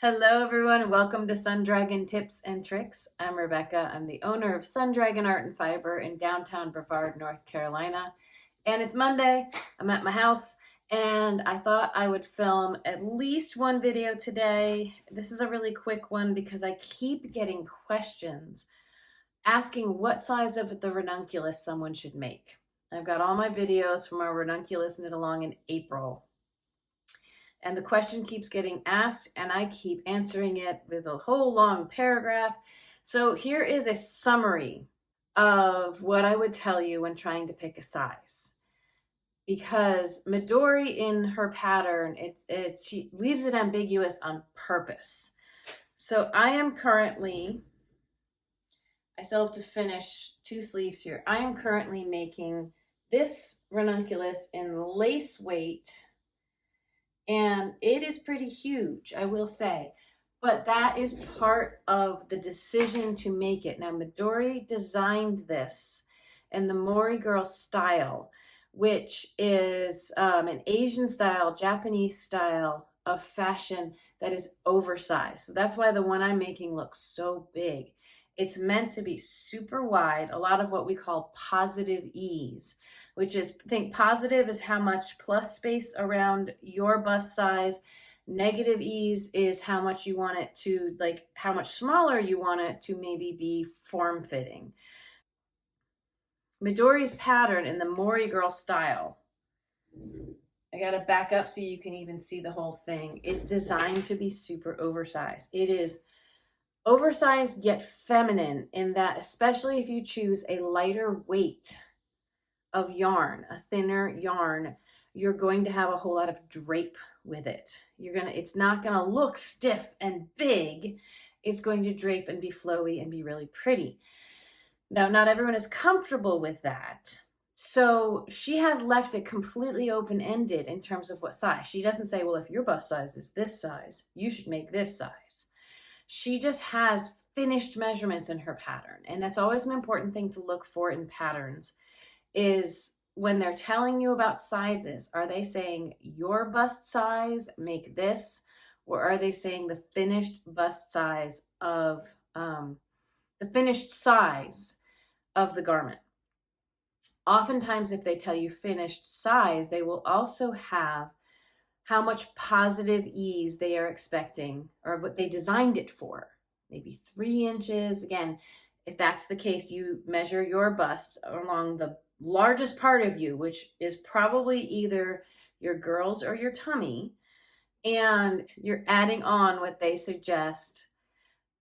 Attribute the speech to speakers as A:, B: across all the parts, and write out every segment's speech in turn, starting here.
A: Hello everyone, welcome to Sun Dragon Tips and Tricks. I'm Rebecca. I'm the owner of Sun Dragon Art and Fiber in downtown Brevard, North Carolina. And it's Monday, I'm at my house, and I thought I would film at least one video today. This is a really quick one because I keep getting questions asking what size of the ranunculus someone should make. I've got all my videos from our ranunculus knit along in April. And the question keeps getting asked, and I keep answering it with a whole long paragraph. So here is a summary of what I would tell you when trying to pick a size. Because Midori in her pattern, she leaves it ambiguous on purpose. So I still have to finish 2 sleeves here. I am currently making this ranunculus in lace weight, and it is pretty huge, I will say. But that is part of the decision to make it. Now, Midori designed this in the Mori girl style, which is an Asian style, Japanese style of fashion that is oversized. So that's why the one I'm making looks so big. It's meant to be super wide, a lot of what we call positive ease, which is, think positive is how much plus space around your bust size. Negative ease is how much you want it to, like how much smaller you want it to maybe be form-fitting. Midori's pattern in the Mori girl style, I gotta back up so you can even see the whole thing, is designed to be super oversized. It is oversized yet feminine in that, especially if you choose a lighter weight of yarn, a thinner yarn, you're going to have a whole lot of drape with it. It's not gonna look stiff and big. It's going to drape and be flowy and be really pretty. Now, not everyone is comfortable with that. So she has left it completely open-ended in terms of what size. She doesn't say, well, if your bust size is this size, you should make this size. She just has finished measurements in her pattern. And that's always an important thing to look for in patterns, is when they're telling you about sizes, are they saying your bust size, make this, or are they saying the finished bust size of, the finished size of the garment? Oftentimes, if they tell you finished size, they will also have how much positive ease they are expecting or what they designed it for. Maybe 3 inches. Again, if that's the case, you measure your bust along the largest part of you, which is probably either your girls or your tummy, and you're adding on what they suggest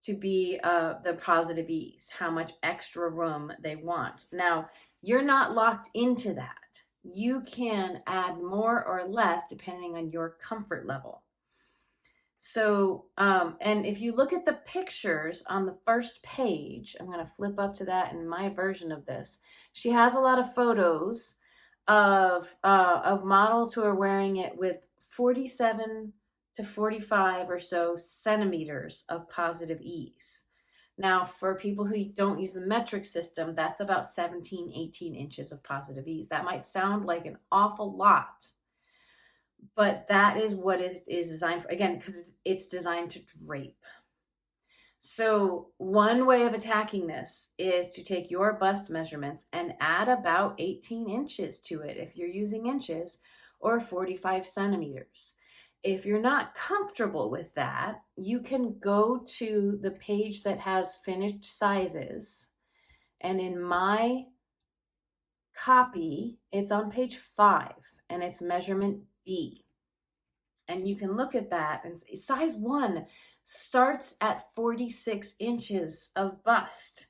A: to be the positive ease, how much extra room they want. Now, you're not locked into that. You can add more or less depending on your comfort level. So, and if you look at the pictures on the first page, I'm going to flip up to that in my version of this. She has a lot of photos of models who are wearing it with 47 to 45 or so centimeters of positive ease. Now, for people who don't use the metric system, that's about 17, 18 inches of positive ease. That might sound like an awful lot, but that is what is designed for, again, because it's designed to drape. So one way of attacking this is to take your bust measurements and add about 18 inches to it if you're using inches, or 45 centimeters. If you're not comfortable with that, you can go to the page that has finished sizes. And in my copy, it's on page 5 and it's measurement B. And you can look at that, and size 1 starts at 46 inches of bust.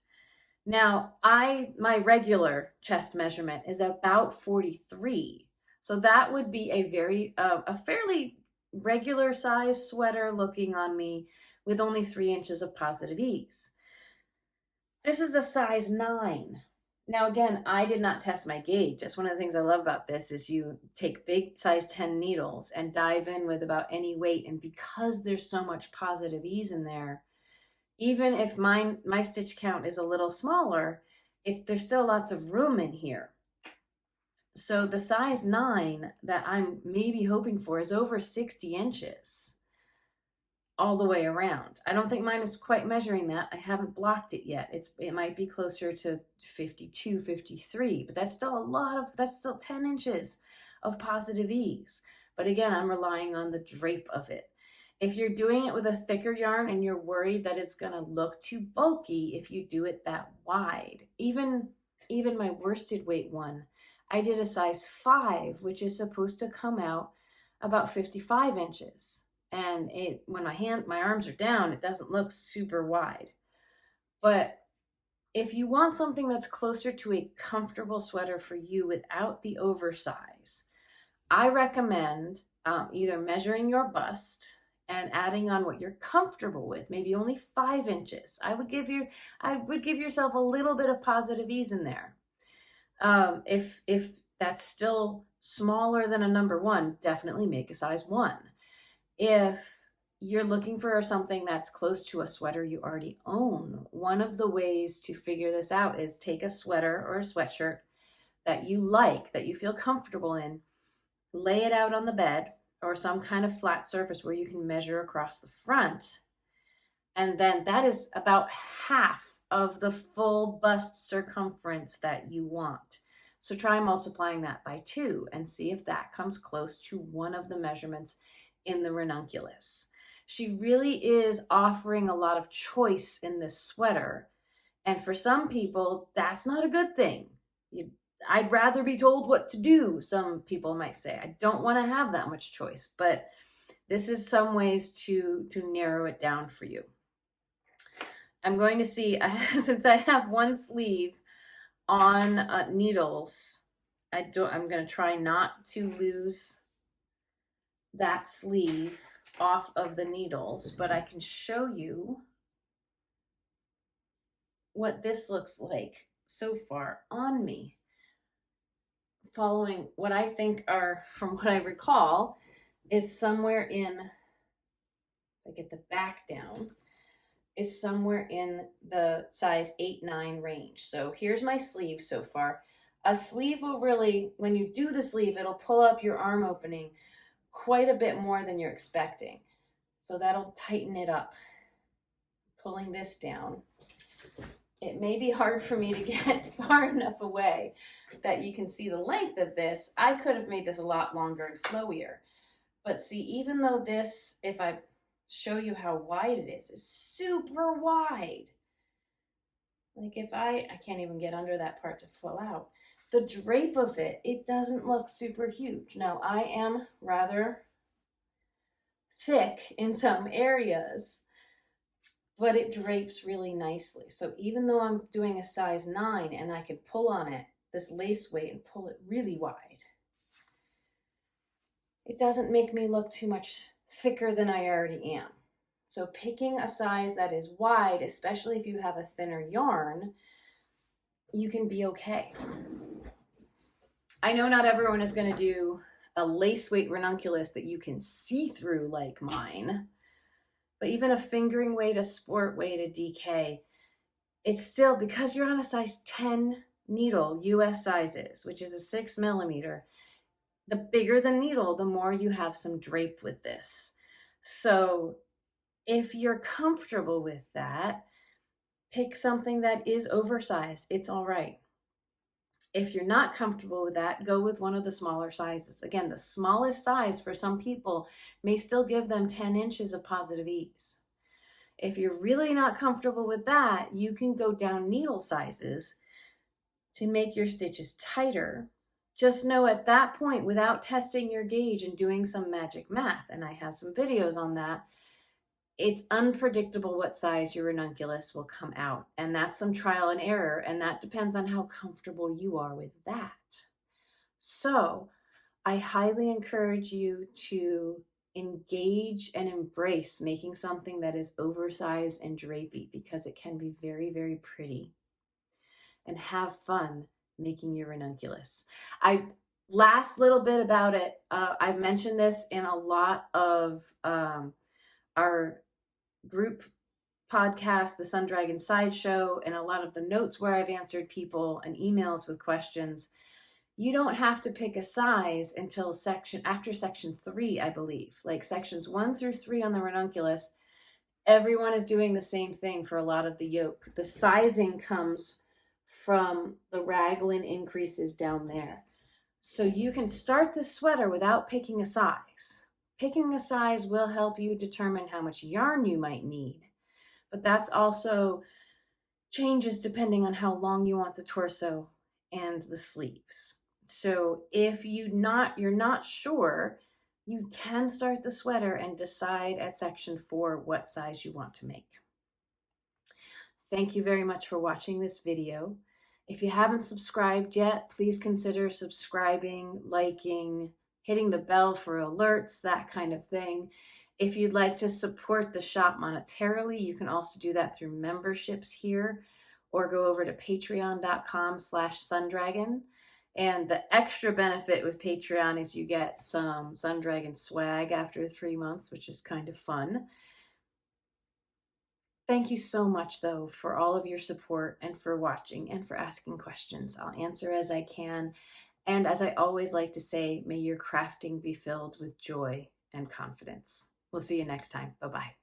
A: Now, my regular chest measurement is about 43. So that would be a fairly regular size sweater looking on me with only 3 inches of positive ease. This is a size 9. Now, again, I did not test my gauge. That's one of the things I love about this, is you take big size 10 needles and dive in with about any weight. And because there's so much positive ease in there, even if my stitch count is a little smaller, there's still lots of room in here. So the size 9 that I'm maybe hoping for is over 60 inches. all the way around. I don't think mine is quite measuring that. I haven't blocked it yet. It might be closer to 52, 53, but that's still 10 inches of positive ease. But again, I'm relying on the drape of it. If you're doing it with a thicker yarn and you're worried that it's gonna look too bulky if you do it that wide, even my worsted weight one, I did a size 5, which is supposed to come out about 55 inches. And when my arms are down, it doesn't look super wide. But if you want something that's closer to a comfortable sweater for you without the oversize, I recommend either measuring your bust and adding on what you're comfortable with, maybe only 5 inches. I would give yourself a little bit of positive ease in there. If that's still smaller than a number 1, definitely make a size 1. If you're looking for something that's close to a sweater you already own, one of the ways to figure this out is take a sweater or a sweatshirt that you like, that you feel comfortable in, lay it out on the bed or some kind of flat surface where you can measure across the front. And then that is about half of the full bust circumference that you want. So try multiplying that by 2 and see if that comes close to one of the measurements in the Ranunculus. She really is offering a lot of choice in this sweater. And for some people, that's not a good thing. I'd rather be told what to do, some people might say. I don't want to have that much choice, but this is some ways to narrow it down for you. I'm going to see, since I have one sleeve on needles, I'm going to try not to lose that sleeve off of the needles, but I can show you what this looks like so far on me, following what I think are, from what I recall, is somewhere in, if I get the back down, is somewhere in the size 8-9 range. So here's my sleeve so far. A sleeve will really, when you do the sleeve, it'll pull up your arm opening quite a bit more than you're expecting. So that'll tighten it up. Pulling this down. It may be hard for me to get far enough away that you can see the length of this. I could have made this a lot longer and flowier. But see, even though this, if I show you how wide it is super wide. Like if I can't even get under that part to pull out. The drape of it doesn't look super huge. Now I am rather thick in some areas, but it drapes really nicely. So even though I'm doing a size 9 and I could pull on it, this lace weight, and pull it really wide, it doesn't make me look too much thicker than I already am. So picking a size that is wide, especially if you have a thinner yarn, you can be okay. I know not everyone is going to do a lace weight ranunculus that you can see through like mine, but even a fingering weight, a sport weight, a DK, it's still, because you're on a size 10 needle, US sizes, which is a 6 millimeter, the bigger the needle, the more you have some drape with this. So if you're comfortable with that, pick something that is oversized. It's all right. If you're not comfortable with that, go with one of the smaller sizes. Again, the smallest size for some people may still give them 10 inches of positive ease. If you're really not comfortable with that, you can go down needle sizes to make your stitches tighter. Just know at that point, without testing your gauge and doing some magic math, and I have some videos on that, it's unpredictable what size your ranunculus will come out. And that's some trial and error, and that depends on how comfortable you are with that. So I highly encourage you to engage and embrace making something that is oversized and drapey, because it can be very, very pretty. And have fun making your ranunculus. Last little bit about it, I've mentioned this in a lot of our group podcast, the Sun Dragon Sideshow, and a lot of the notes where I've answered people and emails with questions. You don't have to pick a size until after section 3, I believe. Like sections 1 through 3 on the ranunculus, everyone is doing the same thing for a lot of the yoke. The sizing comes from the raglan increases down there. So you can start the sweater without picking a size. Picking a size will help you determine how much yarn you might need, but that's also changes depending on how long you want the torso and the sleeves. So if you're not sure, you can start the sweater and decide at section 4 what size you want to make. Thank you very much for watching this video. If you haven't subscribed yet, please consider subscribing, liking, hitting the bell for alerts, that kind of thing. If you'd like to support the shop monetarily, you can also do that through memberships here, or go over to patreon.com/sundragon. And the extra benefit with Patreon is you get some Sundragon swag after 3 months, which is kind of fun. Thank you so much, though, for all of your support and for watching and for asking questions. I'll answer as I can. And as I always like to say, may your crafting be filled with joy and confidence. We'll see you next time. Bye-bye.